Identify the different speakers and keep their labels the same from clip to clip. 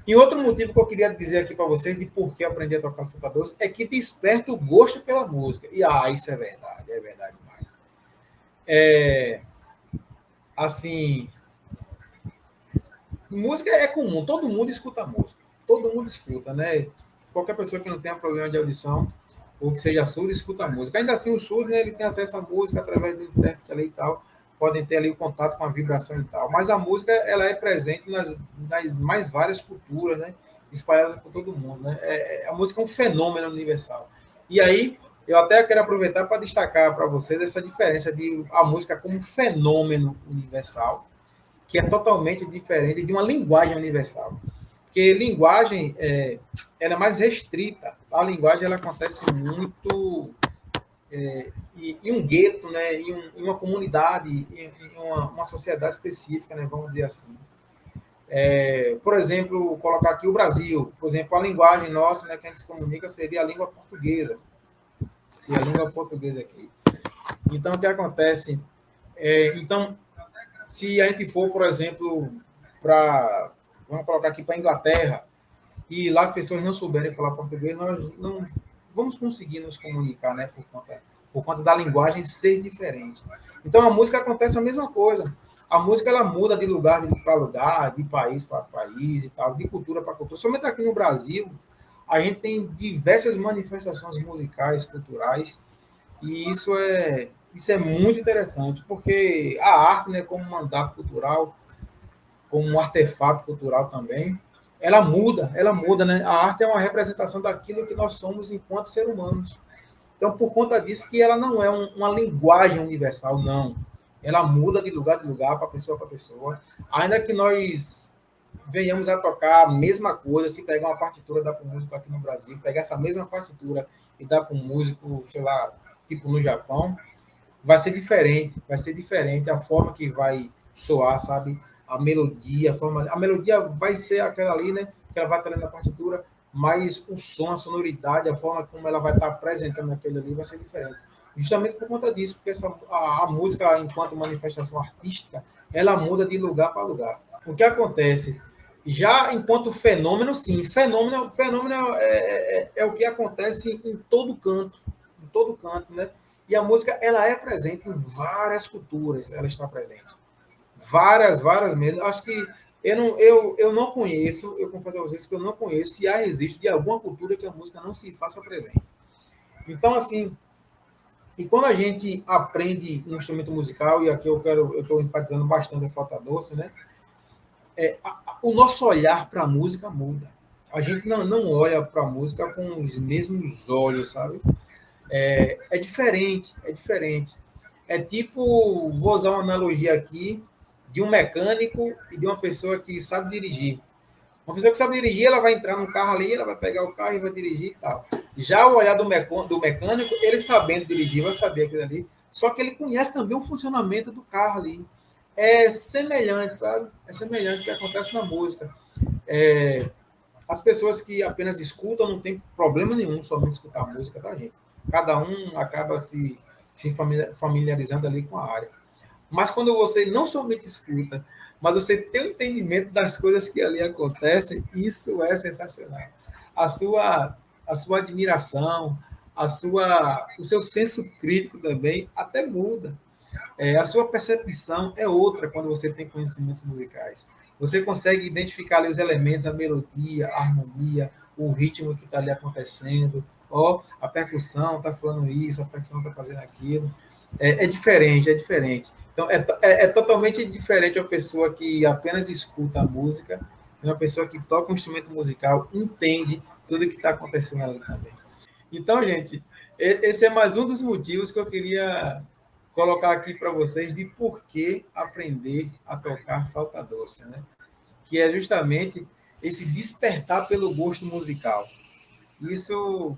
Speaker 1: E outro motivo que eu queria dizer aqui para vocês de por que aprender a tocar flauta doce é que desperta o gosto pela música. E isso é verdade demais. É, assim, música é comum, todo mundo escuta música. Todo mundo escuta, né? Qualquer pessoa que não tenha problema de audição ou que seja surdo, escuta música. Ainda assim, o surdo, né, ele tem acesso à música através do intérprete ali e tal, podem ter ali o contato com a vibração e tal. Mas a música, ela é presente nas mais várias culturas, né? Espalhadas por todo mundo, né? A música é um fenômeno universal. E aí, eu até quero aproveitar para destacar para vocês essa diferença de a música como fenômeno universal, que é totalmente diferente de uma linguagem universal. Porque linguagem ela é mais restrita. A linguagem ela acontece muito em um gueto, né, em uma comunidade, em uma sociedade específica, né, vamos dizer assim. Por exemplo, colocar aqui o Brasil. Por exemplo, a linguagem nossa, né, que a gente se comunica seria a língua portuguesa. Seria a língua portuguesa aqui. Então, o que acontece? Então, se a gente for, por exemplo, para, vamos colocar aqui para a Inglaterra, e lá as pessoas não souberem falar português, nós não vamos conseguir nos comunicar, né, por conta da linguagem ser diferente. Então a música acontece a mesma coisa. A música ela muda de lugar para lugar, de país para país e tal, de cultura para cultura. Somente aqui no Brasil, a gente tem diversas manifestações musicais, culturais, e isso é muito interessante, porque a arte, né, como mandato cultural, como um artefato cultural também, ela muda, né? A arte é uma representação daquilo que nós somos enquanto seres humanos. Então, por conta disso, que ela não é uma linguagem universal, não. Ela muda de lugar para pessoa. Ainda que nós venhamos a tocar a mesma coisa, se pegar uma partitura e dar para um músico aqui no Brasil, pegar essa mesma partitura e dar para um músico, sei lá, tipo no Japão, vai ser diferente a forma que vai soar, sabe? A melodia vai ser aquela ali, né? Que ela vai estar na partitura, mas o som, a sonoridade, a forma como ela vai estar apresentando aquele ali vai ser diferente. Justamente por conta disso, porque a música, enquanto manifestação artística, ela muda de lugar para lugar. O que acontece? Já enquanto fenômeno, sim, fenômeno é o que acontece em todo canto, né? E a música, ela é presente em várias culturas, ela está presente. Várias mesmo. Acho que eu não conheço, eu confesso a vocês que eu não conheço se há existe de alguma cultura que a música não se faça presente. Então, assim, e quando a gente aprende um instrumento musical, e aqui eu estou enfatizando bastante a flauta doce, né? O nosso olhar para a música muda. A gente não olha para a música com os mesmos olhos, sabe? É diferente, é diferente. É tipo, vou usar uma analogia aqui, de um mecânico e de uma pessoa que sabe dirigir. Uma pessoa que sabe dirigir, ela vai entrar no carro ali, ela vai pegar o carro e vai dirigir e tal. Já o olhar do mecânico, ele sabendo dirigir, vai saber aquilo ali, só que ele conhece também o funcionamento do carro ali. É semelhante, sabe? É semelhante ao que acontece na música. É, as pessoas que apenas escutam não tem problema nenhum somente escutar música, tá, gente? Cada um acaba se familiarizando ali com a área. Mas quando você não somente escuta, mas você tem um entendimento das coisas que ali acontecem, isso é sensacional. A sua, a sua admiração, o seu senso crítico também até muda. A sua percepção é outra quando você tem conhecimentos musicais. Você consegue identificar ali os elementos, a melodia, a harmonia, o ritmo que está ali acontecendo. Ó, a percussão está falando isso, a percussão está fazendo aquilo. É diferente, é diferente. Então, é totalmente diferente a pessoa que apenas escuta a música e uma pessoa que toca um instrumento musical, entende tudo o que está acontecendo ali também. Então, gente, esse é mais um dos motivos que eu queria colocar aqui para vocês de por que aprender a tocar flauta doce, né? Que é justamente esse despertar pelo gosto musical. Isso,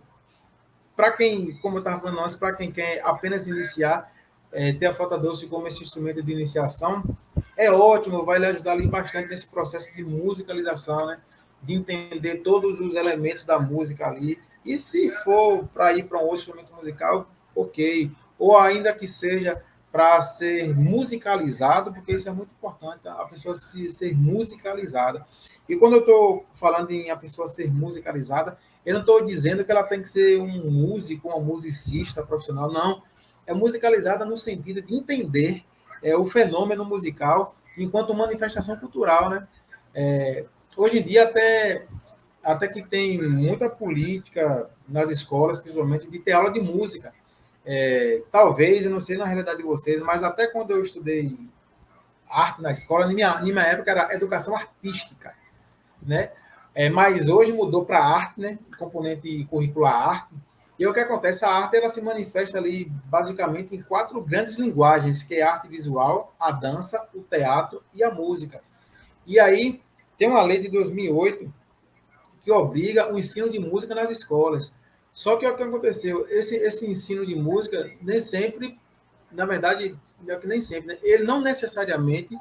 Speaker 1: para quem, como eu estava falando antes, para quem quer apenas iniciar, ter a flauta doce como esse instrumento de iniciação, é ótimo, vai lhe ajudar ali bastante nesse processo de musicalização, né? De entender todos os elementos da música ali. E se for para ir para um outro instrumento musical, ok. Ou ainda que seja para ser musicalizado, porque isso é muito importante, a pessoa ser musicalizada. E quando eu estou falando em a pessoa ser musicalizada, eu não estou dizendo que ela tem que ser um músico, uma musicista profissional, não. É musicalizada no sentido de entender o fenômeno musical enquanto manifestação cultural, né? Hoje em dia, até que tem muita política nas escolas, principalmente, de ter aula de música. Talvez, eu não sei na realidade de vocês, mas até quando eu estudei arte na escola, na minha época era educação artística, né? Mas hoje mudou para arte, né? Componente curricular arte. E o que acontece? A arte ela se manifesta ali basicamente em quatro grandes linguagens, que é a arte visual, a dança, o teatro e a música. E aí tem uma lei de 2008 que obriga o ensino de música nas escolas. Só que o que aconteceu? Esse ensino de música nem sempre, na verdade, não é que nem sempre, né? Ele não necessariamente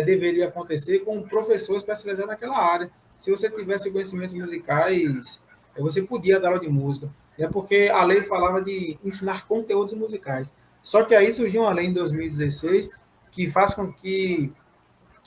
Speaker 1: deveria acontecer com um professor especializado naquela área. Se você tivesse conhecimentos musicais, você podia dar aula de música, né? Porque a lei falava de ensinar conteúdos musicais. Só que aí surgiu uma lei em 2016 que faz com que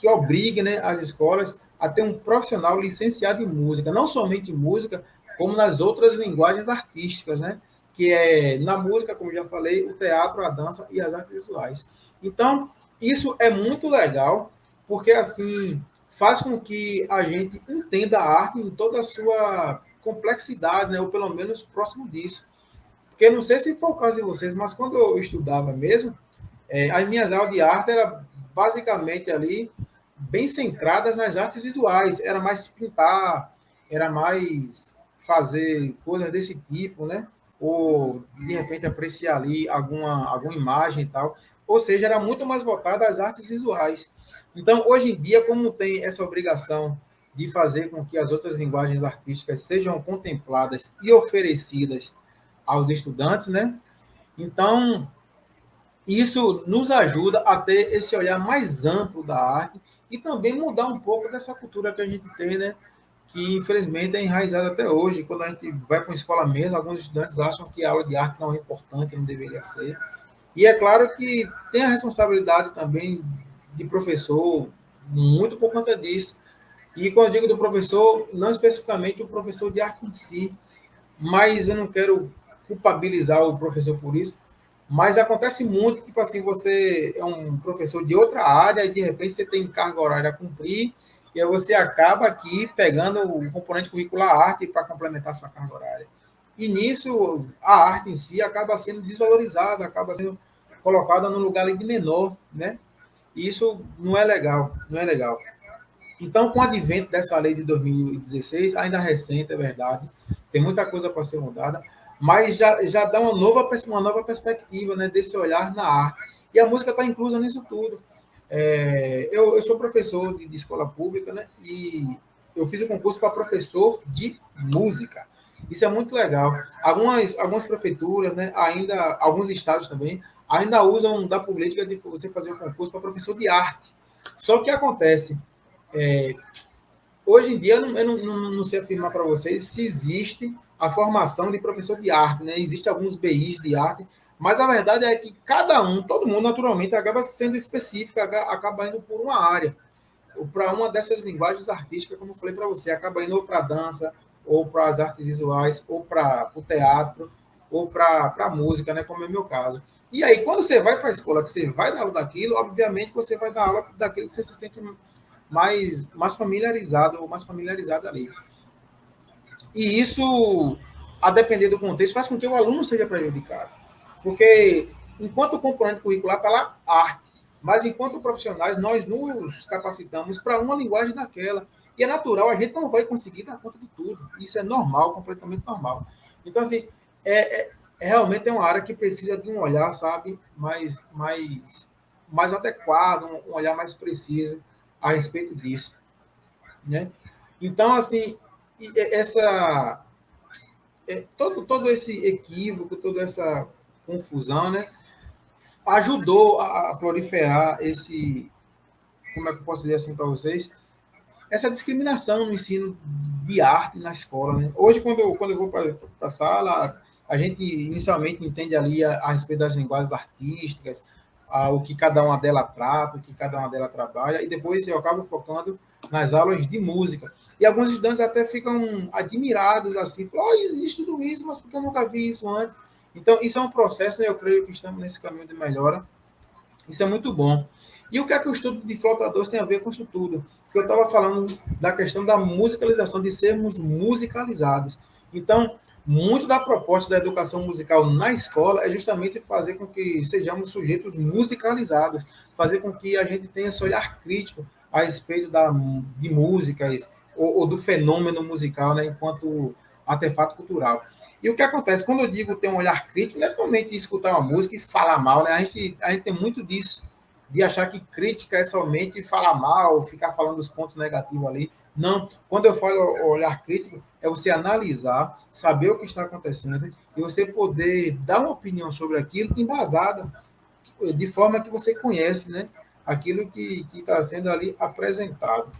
Speaker 1: obrigue, né, as escolas a ter um profissional licenciado em música, não somente em música, como nas outras linguagens artísticas, né? Que é na música, como já falei, o teatro, a dança e as artes visuais. Então, isso é muito legal, porque assim faz com que a gente entenda a arte em toda a sua complexidade, né? Ou pelo menos próximo disso. Porque não sei se foi o caso de vocês, mas quando eu estudava mesmo, as minhas aulas de arte eram basicamente ali bem centradas nas artes visuais. Era mais pintar, era mais fazer coisas desse tipo, né? Ou, de repente, apreciar ali alguma imagem e tal. Ou seja, era muito mais voltada às artes visuais. Então, hoje em dia, como tem essa obrigação de fazer com que as outras linguagens artísticas sejam contempladas e oferecidas aos estudantes, né? Então, isso nos ajuda a ter esse olhar mais amplo da arte e também mudar um pouco dessa cultura que a gente tem, né? Que infelizmente é enraizada até hoje. Quando a gente vai para uma escola mesmo, alguns estudantes acham que a aula de arte não é importante, não deveria ser. E é claro que tem a responsabilidade também de professor, muito por conta disso. E quando eu digo do professor, não especificamente o professor de arte em si, mas eu não quero culpabilizar o professor por isso, mas acontece muito, tipo assim, você é um professor de outra área e de repente você tem carga horária a cumprir e aí você acaba aqui pegando o componente curricular arte para complementar sua carga horária. E nisso, a arte em si acaba sendo desvalorizada, acaba sendo colocada num lugar ali de menor, né? E isso não é legal, não é legal. Então, com o advento dessa lei de 2016, ainda recente, é verdade, tem muita coisa para ser mudada, mas já dá uma nova perspectiva, né, desse olhar na arte. E a música está inclusa nisso tudo. Eu sou professor de escola pública, né, e eu fiz o concurso para professor de música. Isso é muito legal. Algumas prefeituras, né, ainda, alguns estados também, ainda usam da política de você fazer o concurso para professor de arte. Só que acontece, é, hoje em dia, eu não sei afirmar para vocês se existe a formação de professor de arte, né? Existem alguns BIs de arte, mas a verdade é que cada um, todo mundo, naturalmente, acaba sendo específico, acaba indo por uma área, ou para uma dessas linguagens artísticas, como eu falei para você, acaba indo ou para a dança, ou para as artes visuais, ou para o teatro, ou para a música, né? Como é o meu caso. E aí, quando você vai para a escola, que você vai dar aula daquilo, obviamente você vai dar aula daquilo que você se sente mais familiarizado ou mais familiarizado ali. E isso, a depender do contexto, faz com que o aluno seja prejudicado. Porque enquanto o componente curricular está lá, arte, mas enquanto profissionais, nós nos capacitamos para uma linguagem daquela. E é natural, a gente não vai conseguir dar conta de tudo. Isso é normal, completamente normal. Então, assim, realmente é uma área que precisa de um olhar, sabe, mais adequado, um olhar mais preciso a respeito disso, né? Então, assim, essa todo esse equívoco, toda essa confusão, né, ajudou a proliferar como é que eu posso dizer assim para vocês, essa discriminação no ensino de arte na escola, né? Hoje, quando eu vou para a sala, a gente inicialmente entende ali a respeito das linguagens artísticas, o que cada uma delas trata, o que cada uma delas trabalha, e depois eu acabo focando nas aulas de música. E alguns estudantes até ficam admirados, assim, falam, oh, existe tudo isso, mas por que eu nunca vi isso antes? Então, isso é um processo, né? Eu creio que estamos nesse caminho de melhora. Isso é muito bom. E o que é que o estudo de flauta-doce tem a ver com isso tudo? Porque eu estava falando da questão da musicalização, de sermos musicalizados. Então, muito da proposta da educação musical na escola é justamente fazer com que sejamos sujeitos musicalizados, fazer com que a gente tenha esse olhar crítico a respeito de músicas ou do fenômeno musical, né, enquanto artefato cultural. E o que acontece, quando eu digo ter um olhar crítico, não é somente escutar uma música e falar mal, né? A gente tem muito disso, de achar que crítica é somente falar mal, ficar falando os pontos negativos ali. Não, quando eu falo olhar crítico, é você analisar, saber o que está acontecendo e você poder dar uma opinião sobre aquilo embasada, de forma que você conhece, né? Aquilo que está sendo ali apresentado.